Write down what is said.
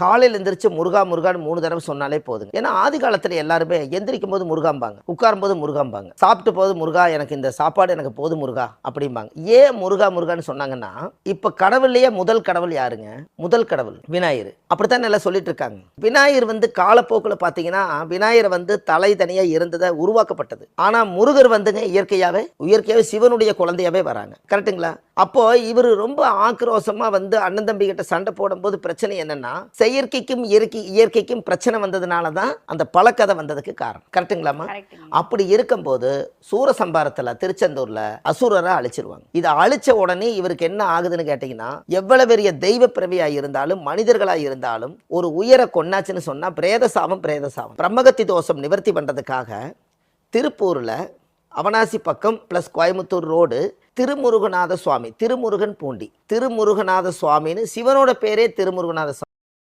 காலையில் எந்திரிச்சு முருகா முருகான்னு 3 தடவை சொன்னாலே போதுங்க. ஏன்னா ஆதி காலத்துல எல்லாருமே எந்திரிக்கும் போது முருகாம்பாங்க, உட்காரும் போது முருகாம்பாங்க, சாப்பிட்டு போது முருகா எனக்கு இந்த சாப்பாடு எனக்கு போதும் முருகா அப்படிம்பாங்க. ஏன் முருகா முருகான்னு சொன்னாங்கன்னா, இப்ப கடவுள்லயே முதல் கடவுள் யாருங்க? முதல் கடவுள் விநாயகர். அப்படித்தான் எல்லாம் சொல்லிட்டு இருக்காங்க. விநாயகர் காலப்போக்கில் பார்த்தீங்கன்னா விநாயகர் தலை தனியா இருந்ததை உருவாக்கப்பட்டது. ஆனா முருகர் இயற்கையாவே சிவனுடைய குழந்தையாவே வராங்க. கரெக்டுங்களா? அப்போ இவர் ரொம்ப ஆக்ரோஷமா அண்ணன் தம்பி கிட்ட சண்டை போடும்போது பிரச்சனை என்னன்னா, செயற்கைக்கும் இயற்கைக்கும் பிரச்சனை வந்ததுனால தான் அந்த பழக்கதை வந்ததுக்கு காரணம். கரெக்டுங்களாமா? அப்படி இருக்கும்போது சூரசம்பாரத்தில் திருச்செந்தூர்ல அசுரரை அழிச்சிருவாங்க. இதை அழிச்ச உடனே இவருக்கு என்ன ஆகுதுன்னு கேட்டீங்கன்னா, எவ்வளவு பெரிய தெய்வ பிறவியா இருந்தாலும் மனிதர்களா இருந்தாலும் ஒரு உயர கொண்டாச்சுன்னு சொன்னா பிரேதசாபம் பிரம்மகத்தி தோஷம் நிவர்த்தி பண்றதுக்காக திருப்பூர்ல அவனாசி பக்கம் ப்ளஸ் கோயம்புத்தூர் ரோடு திருமுருகநாத சுவாமி, திருமுருகன் பூண்டி, திருமுருகநாத சுவாமின்னு சிவனோட பேரே திருமுருகநாத சுவாமி.